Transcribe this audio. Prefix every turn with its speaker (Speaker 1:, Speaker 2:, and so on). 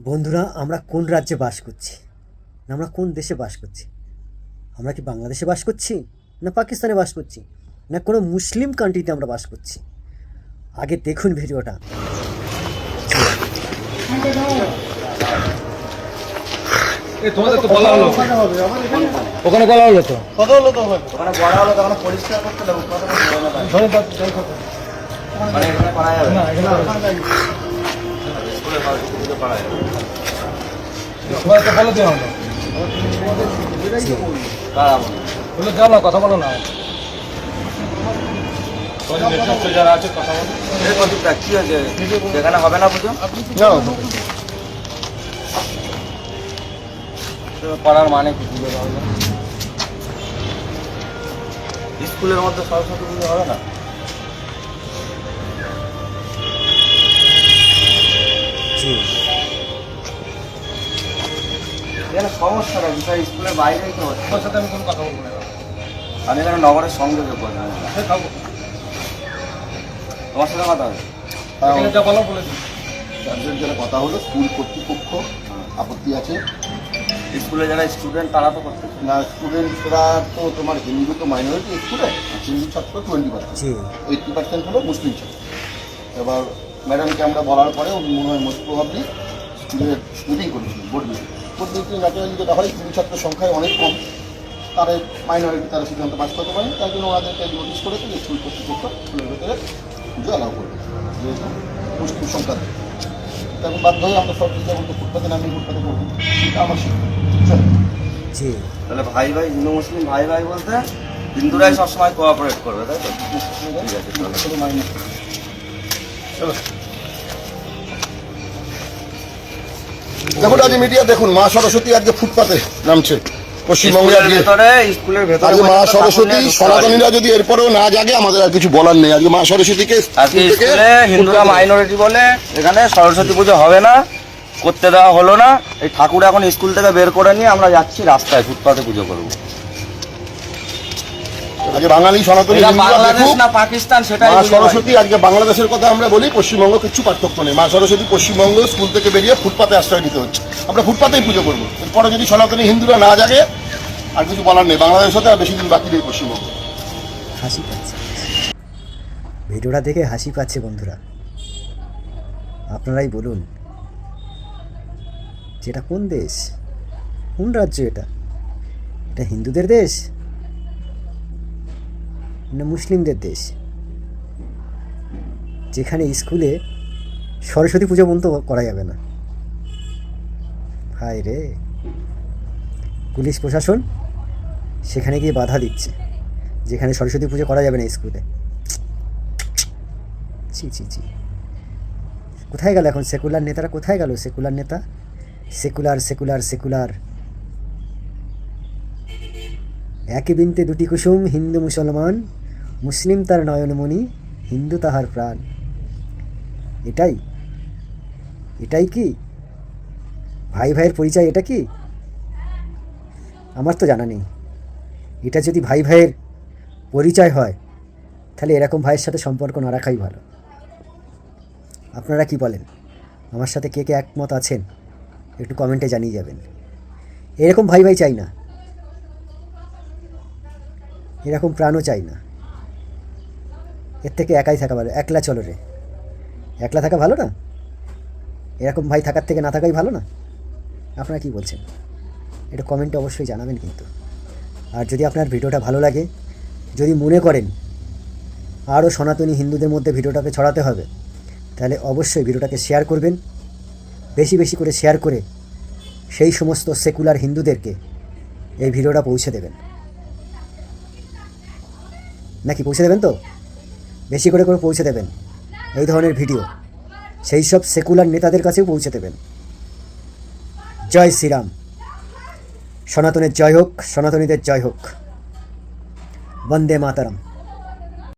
Speaker 1: বন্ধুরা, আমরা কোন রাজ্যে বাস করছি, না আমরা কোন দেশে বাস করছি? আমরা কি বাংলাদেশে বাস করছি, না পাকিস্তানে বাস করছি, না কোনো মুসলিম কান্ট্রিতে আমরা বাস করছি? আগে দেখুন ভিডিওটা।
Speaker 2: তোমাদের তো বলা হলো, ওখানে বলা হলো তো,
Speaker 3: কত হলো তো ওখানে বড় হলো তখন পরিষ্কার করতে দেবো কত মানে এখানে পারা যাবে
Speaker 2: না এখানে
Speaker 3: স্কুলে পারা যাবে
Speaker 2: তোমাদের তো বলে দেওয়া হলো,
Speaker 3: কারা
Speaker 2: বলে যাও না, কথা বলো না,
Speaker 3: যারা আছে কথা বলো কি হয়েছে যেখানে হবে না পুজো পাড়ার মানে কি পুজো হবে না স্কুলের মধ্যে সরস্বতী পুজো হবে না এখানে সমস্যাটা বিষয় স্কুলের বাইরেই তো হচ্ছে
Speaker 2: তোমার সাথে আমি কোনো কথা বলবো না,
Speaker 3: আমি এখানে নগরের সংযোগে বললাম
Speaker 2: খাবো
Speaker 3: তোমার সাথে কথা হবে
Speaker 2: এখানে যা বলো বলে দিই।
Speaker 4: গার্জেন যারা কথা হলো স্কুল কর্তৃপক্ষ আপত্তি আছে
Speaker 3: স্কুলে যারা স্টুডেন্ট তারা তো করতে
Speaker 4: না স্টুডেন্টরা তো তোমার হিন্দু তো মাইনরিটি স্কুলে হিন্দু ছাত্র 20%, 80% হলো মুসলিম ছাত্র। এবার ম্যাডামকে আমরা বলার পরে উনি মনে হয় মোস্ট প্রবাবলি স্কুলের মিটিং করেছিলেন, বোর্ড মিটিং ন্যাচারালি যেটা হয় হিন্দু ছাত্রের সংখ্যায় অনেক কম, তারা মাইনরিটি তারা সিদ্ধান্ত পাস করতে পারেন, তাই জন্য ওনাদেরকে নোটিশ করেছে যে স্কুল কর্তৃপক্ষ স্কুলের ভেতরে পুজো অ্যালাউ করবে যেহেতু মুসলিম সংখ্যা তখন বাধ্য হয়ে আমরা সব যেমন ফুটপাতে নামি ফুটপাতে করবো, এটা আমার শিক্ষা।
Speaker 1: জি,
Speaker 3: তাহলে ভাই ভাই হিন্দু মুসলিম ভাই ভাই বলতে হিন্দুরাই সবসময় কোঅপারেট করবে তাই তো ঠিক আছে তাহলে।
Speaker 4: দেখুন আজ মিডিয়া দেখুন মা সরস্বতী আজকে ফুটপাতে নামছে পশ্চিমবঙ্গে।
Speaker 3: স্কুলের
Speaker 4: আজকে
Speaker 3: ভেতরে স্কুলের ভেতরে
Speaker 4: আজকে মা
Speaker 3: পর্যন্ত
Speaker 4: সরস্বতী
Speaker 3: ঠাকুর নিয়ে ঢুকতে
Speaker 4: সনাতনীরা যদি এরপরেও না জাগে আমাদের আর কিছু বলার নেই। আজকে মা সরস্বতীকে
Speaker 3: পারে। আজকে
Speaker 4: স্কুল থেকে
Speaker 3: স্কুলে হিন্দুরা মাইনরিটি বলে এখানে সরস্বতী পুজো হবে না, করতে দেওয়া হলো না। এই ঠাকুর এখন স্কুল থেকে বের করে নিয়ে আমরা যাচ্ছি রাস্তায় ফুটপাতে পুজো করবো।
Speaker 4: আজকে বাঙালি সনাতনী
Speaker 3: এটা
Speaker 4: হিন্দুরা
Speaker 3: বাংলাদেশ
Speaker 4: দেখুক
Speaker 3: না পাকিস্তান সেটাই
Speaker 4: মা
Speaker 3: বুঝতে
Speaker 4: সরস্বতী। আজকে বাংলাদেশের কথা আমরা বলি, পশ্চিমবঙ্গ কিছু পার্থক্য নেই। মা সরস্বতী পশ্চিমবঙ্গ স্কুল থেকে বেরিয়ে ফুটপাতে আশ্রয় নিতে হচ্ছে, আমরা ফুটপাতেই পুজো করবো। এরপরে যদি সনাতনী হিন্দুরা না জাগে আর কিছু বলার নেই, বাংলাদেশের সাথে আর বেশি দিন বাকি নেই পশ্চিমবঙ্গ।
Speaker 1: হাসি পাচ্ছে, ভিডিওটা দেখে হাসি পাচ্ছে। বন্ধুরা, আপনারাই বলুন, যেটা কোন দেশ, কোন রাজ্য? এটা এটা হিন্দুদের দেশ না মুসলিমদের দেশ, যেখানে স্কুলে সরস্বতী পুজো পর্যন্ত করা যাবে না? হায় রে, পুলিশ প্রশাসন সেখানে গিয়ে বাধা দিচ্ছে, যেখানে সরস্বতী পুজো করা যাবে না স্কুলে। ছি ছি ছি, কোথায় গেল এখন সেকুলার নেতারা? কোথায় গেল সেকুলার নেতা? সেকুলার সেকুলার সেকুলার, একই বৃন্তে দুটি কুসুম, হিন্দু মুসলমান, মুসলিম তার নয়নমণি, হিন্দু তাহার প্রাণ। এটাই এটাই কি ভাই ভাইয়ের পরিচয়? এটা কি? আমার তো জানা নেই। এটা যদি ভাই ভাইয়ের পরিচয় হয় তাহলে এরকম ভাইয়ের সাথে সম্পর্ক না রাখাই ভালো। আপনারা কি বলেন? আমার সাথে কে কে একমত আছেন একটু কমেন্টে জানিয়ে যাবেন। এরকম ভাই ভাই চাই না, এরকম প্রাণও চাই না। এর থেকে একাই থাকা ভালো। একলা চলো রে, একলা থাকা ভালো না? এরকম ভাই থাকার থেকে না থাকাই ভালো না? আপনারা কি বলছেন? এটা কমেন্টে অবশ্যই জানাবেন কিন্তু। আর যদি আপনার ভিডিওটা ভালো লাগে, যদি মনে করেন আরও সনাতনী হিন্দুদের মধ্যে ভিডিওটাকে ছড়াতে হবে, তাহলে অবশ্যই ভিডিওটাকে শেয়ার করবেন, বেশি বেশি করে শেয়ার করে সেই সমস্ত সেকুলার হিন্দুদেরকে এই ভিডিওটা পৌঁছে দেবেন। নাকি পৌঁছে দেবেন তো? বেশি করে করে পৌঁছে দেবেন এই ধরনের ভিডিও, সেই সব সেকুলার নেতাদের কাছেও পৌঁছে দেবেন। জয় শ্রীরাম, সনাতনের জয় হোক, সনাতনীদের জয় হোক, বন্দে মাতরম।